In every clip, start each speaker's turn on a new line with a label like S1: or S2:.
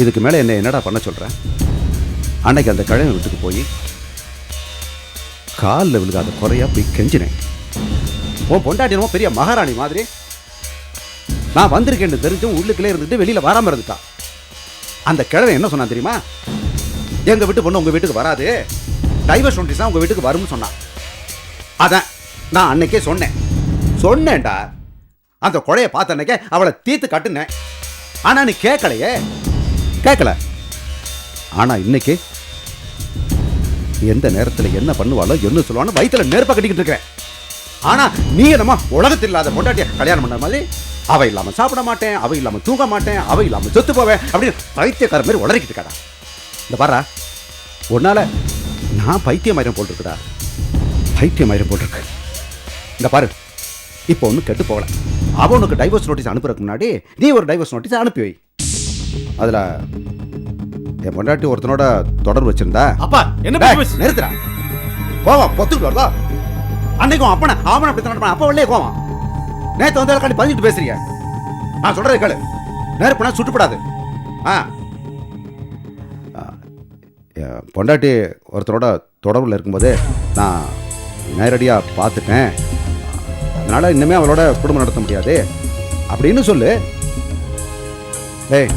S1: இதுக்கு மேலே என்னடா பண்ண சொல்கிறேன்? அன்னைக்கு அந்த கிழமை வீட்டுக்கு போய் காலில் விழுகாத குறையா போய் கெஞ்சினேன். உன் பொண்டாட்டினமோ பெரிய மகாராணி மாதிரி நான் வந்திருக்கேன்னு தெரிஞ்சும் உள்ளுக்குள்ளே இருந்துட்டு வெளியில் வராமல் இருந்துட்டான். அந்த கிழமை என்ன சொன்னான் தெரியுமா? எங்கள் வீட்டு பொண்ணு உங்கள் வீட்டுக்கு வராது, டைவர்ஸ் நோட்டீஸ் தான் உங்கள் வீட்டுக்கு வரும்னு சொன்னான். அதான் நான் அன்னைக்கே சொன்னேன்டா. அந்த குழைய பார்த்த அன்னைக்கே அவளை தீர்த்து கட்டுனேன். ஆனால் நீ கேட்கல. ஆனால் இன்னைக்கு எந்த நேரத்தில் என்ன பண்ணுவாளோ என்ன சொல்லுவானோ வயிற்றுல நெருப்ப கட்டிக்கிட்டு இருக்கிறேன். ஆனால் நீ என்னமா உலகத்தில் இல்லாத பொண்டாட்டிய கல்யாணம் பண்ண மாதிரி அவ இல்லாமல் சாப்பிட மாட்டேன், அவ இல்லாமல் தூங்க மாட்டேன், அவ இல்லாமல் செத்து போவேன் அப்படின்னு பைத்தியக்கார மாதிரி உளறிக்கிட்டு இருக்காடா. இந்த பாரா, உன்னால நான் பைத்தியமாயிரம் போட்டிருக்குடா, பைத்தியமாயிரம் போட்டிருக்கு. இந்த பாரு, இப்போ ஒன்றும் கெட்டு போகல. அவன் உனக்கு டைவர்ஸ் நோட்டீஸ் அனுப்புறதுக்கு முன்னாடி நீ ஒரு டைவர்ஸ் நோட்டீஸ் அனுப்பி வை. அதில் என் பொண்டாட்டி ஒருத்தனோட தொடர்பு வச்சிருந்தா
S2: அப்பா என்ன
S1: நிறுத்துறா. கோவம் பொத்துக்கிட்டு வருதா? அன்னைக்கும் அப்பனை அவனை அப்படி தான் அப்பா உள்ளே கோவம். நேற்று வந்து கண்டி பதிஞ்சிட்டு பேசுறீங்க. நான் சொல்றதை கேளு, நெருப்புனா சுட்டுப்படாது. பொண்டாட்டி ஒருத்தரோட தொடர்பில் இருக்கும்போது நான் நேரடியாக பார்த்துட்டேன், அதனால் இன்னுமே அவளோட குடும்பம் நடத்த முடியாது அப்படின்னு சொல்லு. ஏய்,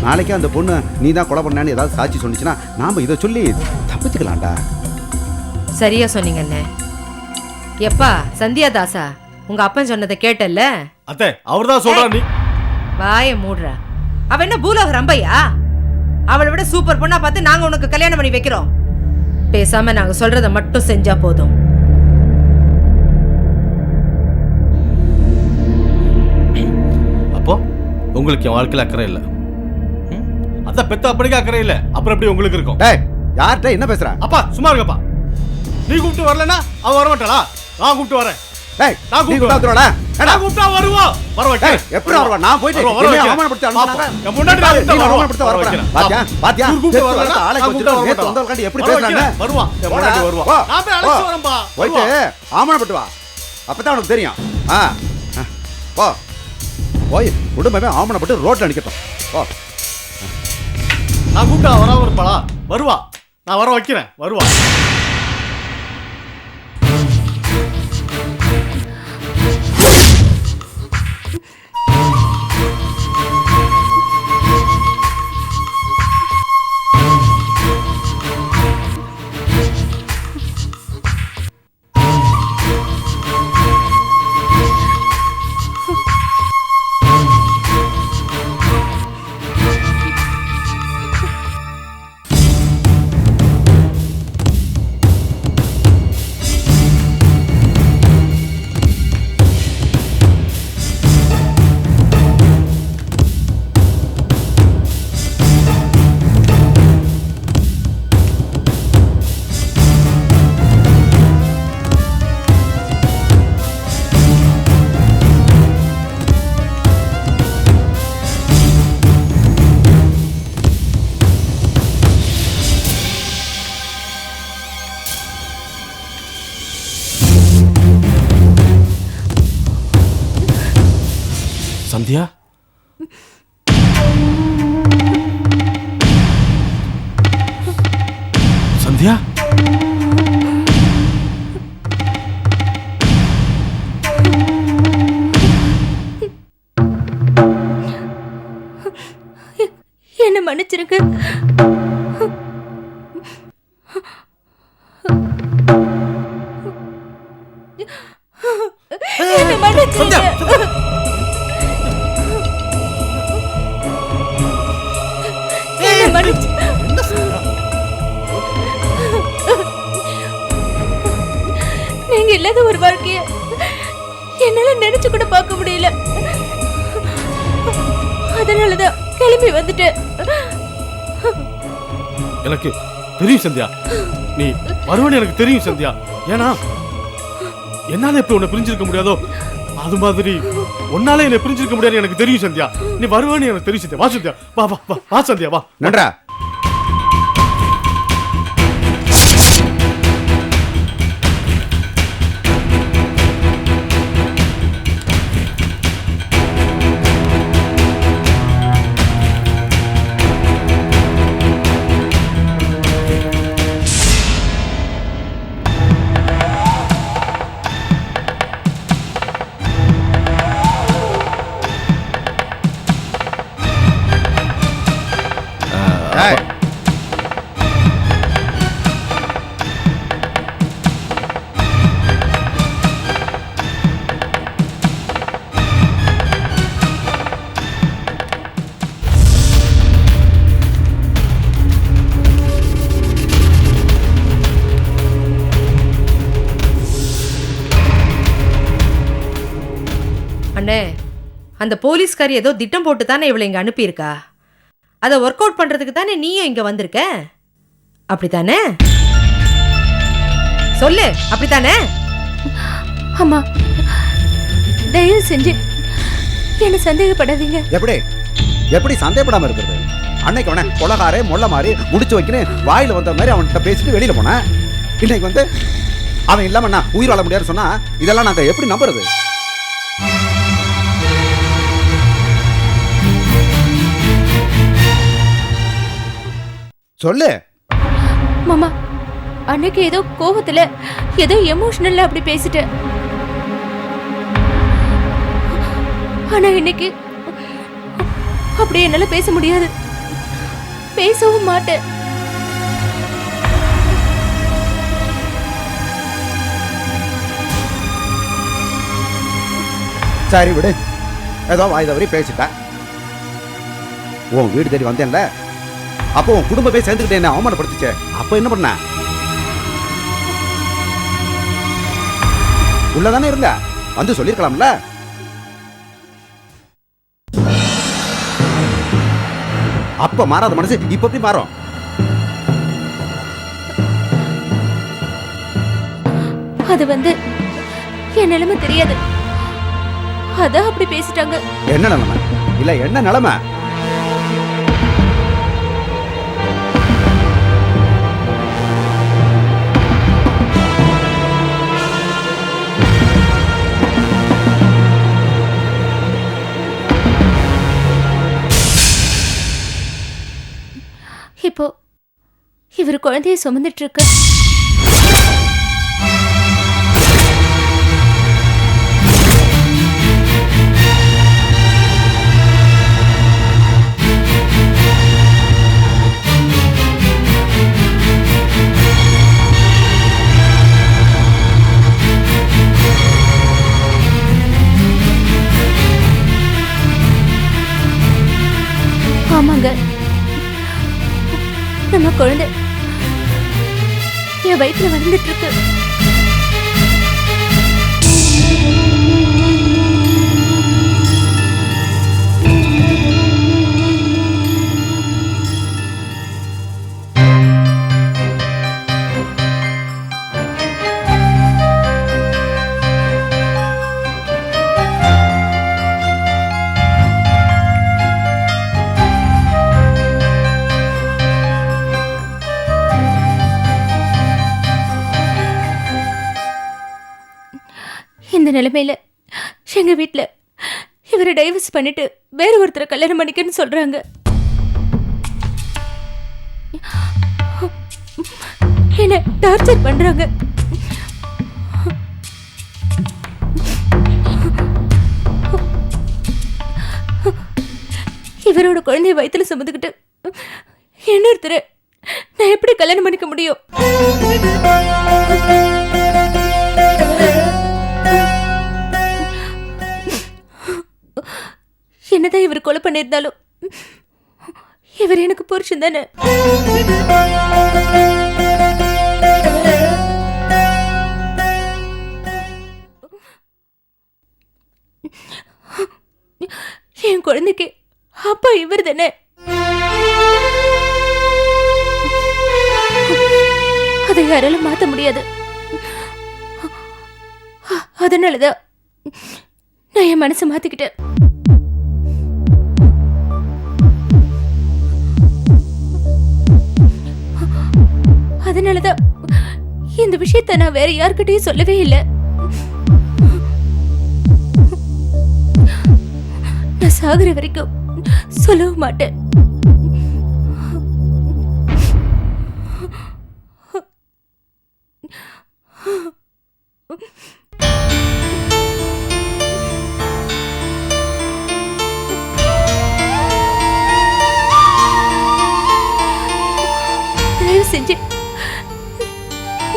S1: நாளைக்கு அந்த பொண்ணு நீ தான் கொலை பண்ணான்னு ஏதாவது சாட்சி சொன்னிச்சுன்னா நாம் இதை சொல்லி தப்பிச்சுக்கலாம்டா.
S3: சரியா சொன்னீங்க அண்ணே. எப்பா சந்தியா தாசா, உங்க அப்பன் சொன்னதை கேட்டல்ல?
S2: அத்தை அவர் தான் சொல்றா. நீ
S3: வாய மூடுற. அவ என்ன பூலோக ரம்பையா? அவளை விட சூப்பர் பொண்ணா பார்த்து நாங்க உனக்கு கல்யாணம் பண்ணி வைக்கிறோம். பேசாம நாங்க சொல்றத மட்டும் செஞ்சா போதும்.
S2: அப்போ உங்களுக்கு என் வாழ்க்கையில் அக்கறை இல்லை. அதான் பெத்த அப்படிக்கு அக்கறை இல்லை, அப்புறம் எப்படி உங்களுக்கு இருக்கும்?
S1: ஏய், யார்கிட்ட என்ன பேசுற?
S2: அப்பா சும்மா இருக்கப்பா. நீ கூப்பிட்டு வரலன்னா அவ வரமாட்டாளா? நான் கூப்பிட்டு வரேன்.
S1: ஏய், நான் கூப்பிட்டு வரறடா.
S2: நான் கூப்பிட்டா வருவோம். வரவட்டே.
S1: எப்படி வருவா? நான் போயிட்டு என்ன அவமானப்படுத்தி அனுப்புறாங்க.
S2: நான் முன்னாடி
S1: நான் அவமானப்படுத்த வரேன். பாத்தியா
S2: கூப்பிட்டு வரலன்னா
S1: ஆளை கொஞ்சம் நேத்து வந்தவங்க எப்படி பேசுறாங்க?
S2: வருவான். நான் முன்னாடி வருவான். நான் போய் அழைச்சு வரேன்பா.
S1: போயிட்டு அவமானப்பட்டு வா. அப்பதான் உனக்கு தெரியும். போ. போய் குடும்பமே அவமானப்பட்டு ரோட்ல நிக்கட்டும். போ.
S2: நான் கூப்பிட்டா வராம இருப்பாளா? வருவா. நான் வர வைக்கிறேன். வருவா. சந்தியா, சந்தியா,
S4: என்ன மன்னிச்சிருங்க. என்ன மன்னிச்சிருங்க. நீங்க இல்லாத ஒரு வாழ்க்கைய என்னால நினைச்சு கூட பார்க்க முடியல. அதனாலதான் கிளம்பி வந்துட்டேன்.
S2: எனக்கு தெரியும் சந்தியா, நீ வருவன்னு எனக்கு தெரியும் சந்தியா. ஏன்னா என்னால எப்படி உன்னை பிரிஞ்சிருக்க முடியாதோ அது மாதிரி உன்னால என்ன பிரிஞ்சிருக்க முடியாது எனக்கு தெரியும் சந்தியா. நீ வருவன்னு எனக்கு தெரியும் சந்தியா. வா சந்தியா, வா வா வா சந்தியா, வா.
S1: நன்றா.
S3: அந்த போலீஸ்காரி ஏதோ திட்டம் போட்டு தானே இவளை இங்க அனுப்பியிருக்கா. அதை ஒர்க் அவுட் பண்றதுக்கு தானே நீயும் இங்க வந்திருக்க, அப்படித்தானே? சொல்லு, அப்படித்தானே?
S4: அம்மா, தயவு செஞ்சு என்ன சந்தேகப்படாதீங்க.
S1: எப்படி எப்படி சந்தேகப்படாம இருக்கிறது? அன்னைக்கு அவனை கொலகாரே மொள்ள மாதிரி முடிச்சு வைக்கணும் வாயில வந்த மாதிரி அவன்கிட்ட பேசிட்டு வெளியில போனேன். இன்னைக்கு வந்து அவன் இல்லாம நான் உயிர் வாழ முடியாது சொன்னா இதெல்லாம் நாங்க எப்படி நம்புறது? சொல்லு
S4: மாமா, அன்னைக்கு ஏதோ கோபத்துல ஏதோ எமோஷனல்ல அப்படி பேசிட்டேன். ஆனா இன்னைக்கு அப்படி என்னால பேச முடியாது, பேசவும் மாட்டேன்.
S1: சரி விடு, ஏதோ வாய் தவறி பேசிட்டேன். உன் வீடு தேடி வந்தேன்ல, அப்போ உன் குடும்ப போய் சேர்ந்துக்கிட்டே என்ன அவமானப்படுத்துச்சே, அப்ப என்ன பண்ண? உள்ளதானே இருந்த, வந்து சொல்லிருக்கலாம்ல. அப்ப மாறாத மனசு இப்ப எப்படி மாறும்?
S4: அது வந்து என் நிலைமை தெரியாது, அதான் அப்படி பேசிட்டாங்க.
S1: என்ன நிலைமை? இல்ல என்ன நிலைமை?
S4: இப்போ இவர் குழந்தைய சுமந்துட்டு இருக்கு. ஆமாங்க, நம்ம குழந்தை என் வயிற்றுல வந்துட்டு இருக்கு. இந்த நிலைமையில எங்க வீட்டுல இவரை டைவர்ஸ் பண்ணிட்டு வேற ஒருத்தரை கல்யாணம் பண்ணிக்கன்னு சொல்றாங்க. என்ன டார்ச்சர் பண்றாங்க. இவரோட குழந்தைய வயித்துல சுமந்துக்கிட்டு இன்னொருத்தரை நான் எப்படி கல்யாணம் பண்ணிக்க முடியும்? என்னதான் இவர் கொலை பண்ணியிருந்தாலும் இவர் எனக்கு புருஷன் தானே. என் குழந்தைக்கு அப்பா இவர் தானே. அதை யாராலும் மாத்த முடியாது. அதனாலதான் நான் என் மனசை மாத்திக்கிட்டேன். அதனாலதான் இந்த விஷயத்தை நான் வேற யார்கிட்டயும் சொல்லவே இல்லை. நான் சாகுற வரைக்கும் சொல்லவும் மாட்டேன். தயவு செஞ்சு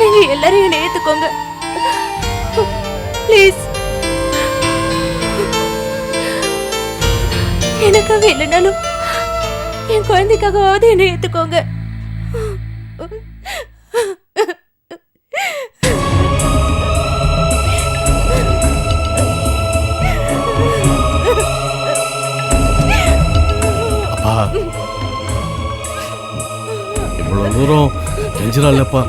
S4: நீங்க எல்லாரும் என்னை ஏத்துக்கோங்க ப்ளீஸ். எனக்காக இல்லைனாலும் என் குழந்தைக்காகவாவது என்னை ஏத்துக்கோங்க.
S2: தூரம் கெஞ்சிரா இல்லப்பா.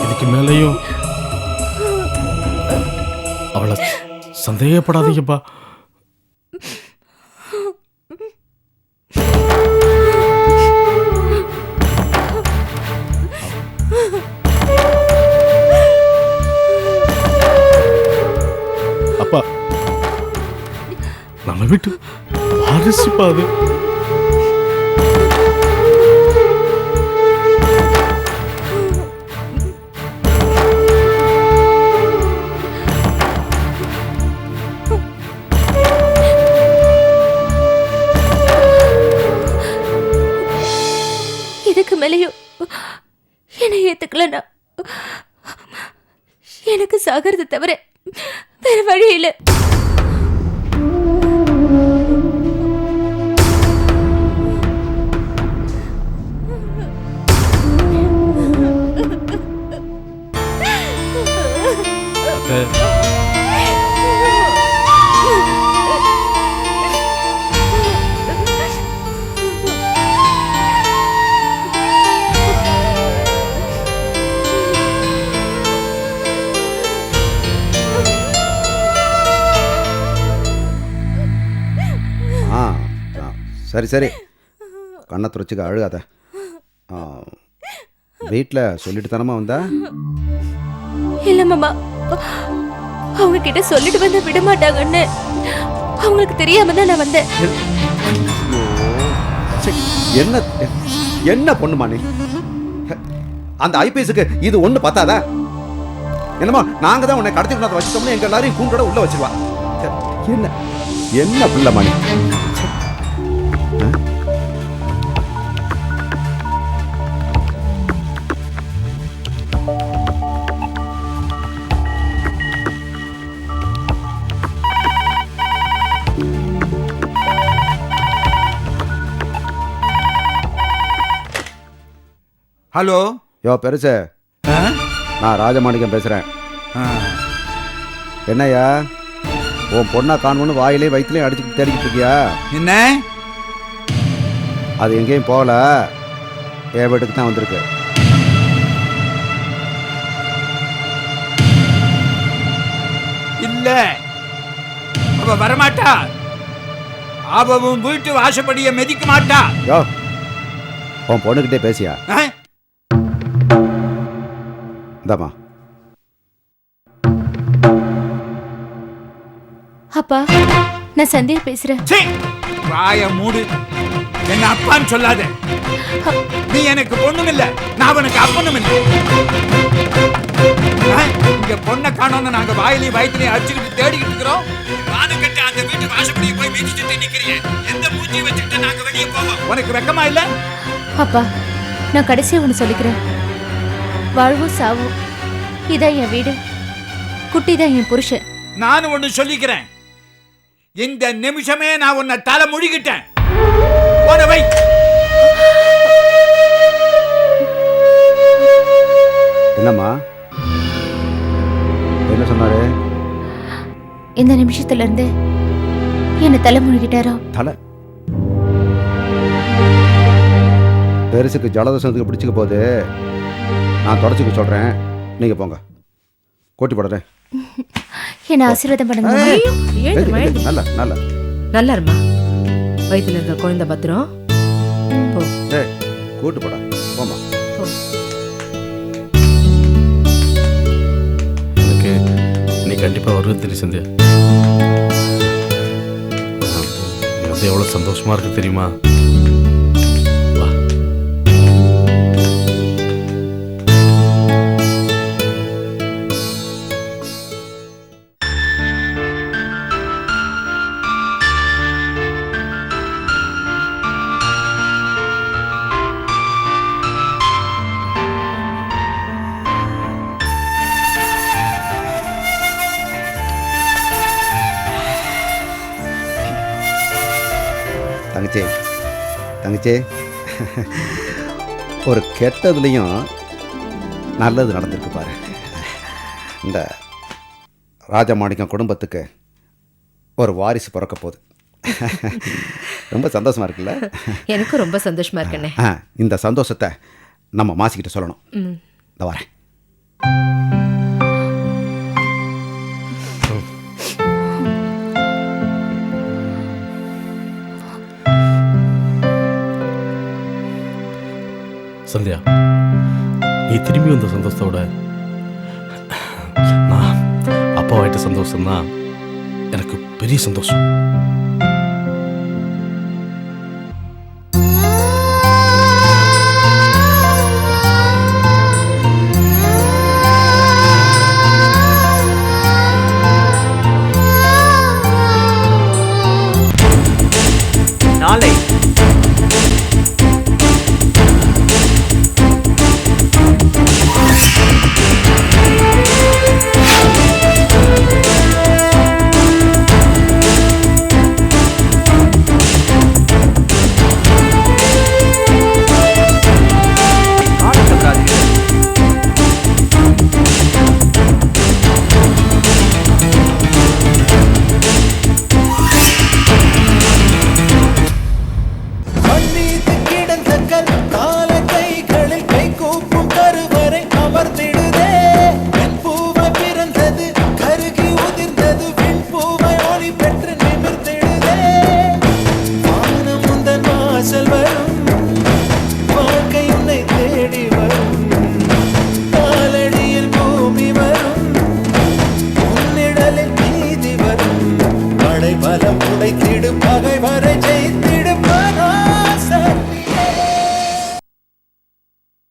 S2: இதுக்கு மேலேயும் அவளை சந்தேகப்படாதீங்கப்பா. அப்பா, நம்ம வீட்டு வாரிசுப்பா அது.
S4: இதுக்கு மேலேயும் என்னை ஏத்துக்கலன்னா எனக்கு சாகிறது தவிர வேற வழி இல்லை.
S1: சரி சரி, கண்ணை துறைச்சிக்க, அழுகாத. வீட்டில் சொல்லிட்டு தானம்மா வந்தா?
S4: இல்ல மாமா, அவங்க கிட்ட சொல்லிட்டு வந்த விட மாட்டாங்கன்னு அவங்களுக்கு தெரியாம தான் நான் வந்தேன்.
S1: என்ன என்ன பொண்ணுமா நீ? அந்த ஐபிஎஸ்க்கு இது ஒண்ணு பத்தாதா? என்னமா நாங்க தான் உன்னை கடத்தி கொண்டாந்து வச்சுட்டோம்னு எங்க எல்லாரையும் கூண்டோட உள்ள வச்சிருவா. என்ன என்ன பிள்ளைமா நீ?
S5: ஹலோ,
S1: யோ பெருசு, நான் ராஜமாணிக்கம் பேசுறேன். என்னய்யா, உன் பொண்ணா காணும்னு வாயிலே வயிற்றுலையும் அடிச்சுட்டு தேடிக்கிட்டு இருக்கியா?
S5: என்ன?
S1: அது எங்கேயும் போகல, என் வீட்டுக்கு தான் வந்திருக்கு.
S5: இல்ல, அவ வரமாட்டா. அவவும் வீட்டு வாசப்படிய மிதிக்க மாட்டா.
S1: யோ, உன் பொண்ணுகிட்டே பேசியா? இந்தாமா.
S4: அப்பா, நான் சந்தியா பேசுறேன்.
S5: வாய மூடு. என்ன அப்பான்னு சொல்லாத. நீ எனக்கு பொண்ணும் இல்ல, நான் உனக்கு அப்பனும் இல்ல. இங்க பொண்ணை காணோம்னு நாங்க வாயிலையும் வயிற்றுலையும் அடிச்சுக்கிட்டு தேடிக்கிட்டு இருக்கிறோம். வானுக்கட்டு அந்த வீட்டு வாசப்படியை போய் மிதிச்சுட்டு நிக்கிறீங்க. எந்த மூஞ்சி வச்சுக்கிட்டு நாங்க வெளியே போவோம்? உனக்கு வெக்கமா இல்ல?
S4: அப்பா, நான் கடைசியா ஒன்று சொல்லிக்கிறேன். வாழ்வோ சாவோ, இதான் என் வீடு, குட்டி தான் என் புருஷன்.
S5: நானும் ஒண்ணு சொல்லிக்கிறேன். இந்த நிமிஷமே நான் உன்னை தலை முழுகிட்டேன். போனவை.
S1: என்னம்மா, என்ன சொன்னாரு?
S4: இந்த நிமிஷத்துல இருந்து என்ன தலை முழுகிட்டாரோ.
S1: தலை பெருசுக்கு ஜலதோஷத்துக்கு பிடிச்சிக்க போகுது. நான் தொடச்சிக்க சொல்றேன், நீங்க போங்க. கோட்டி போடுறேன்.
S4: என்ன ஆசீர்வாதம் பண்ணுங்க.
S1: நல்ல நல்ல
S3: நல்லா இருமா. வயிற்றுல இருக்க குழந்தை பத்திரம். போ.
S1: டேய், கூட்டு போடா, போமா.
S2: எனக்கு நீ கண்டிப்பா வருவது தெரியும் சந்தியா. நீ வந்து எவ்வளவு சந்தோஷமா இருக்கு தெரியுமா? வா.
S1: தங்கச்சி தங்கச்சி, ஒரு கெட்டதுலேயும் நல்லது நடந்திருக்கு பாரு. இந்த ராஜமாணிக்கம் குடும்பத்துக்கு ஒரு வாரிசு பிறக்க போகுது. ரொம்ப சந்தோஷமா இருக்குல்ல?
S3: எனக்கும் ரொம்ப சந்தோஷமா இருக்குண்ணே.
S1: இந்த சந்தோஷத்தை நம்ம மாசிக்கிட்ட சொல்லணும். இந்த வரேன்.
S2: சந்தியா, நீ திரும்பி வந்த சந்தோஷத்தோட நான் அப்பாவாயிட்ட சந்தோஷம் தான் எனக்கு பெரிய சந்தோஷம்.
S6: நாளை
S7: பூவை பிறந்தது கருகி உதிர்ந்தது விண் பூவை ஒளி பெற்ற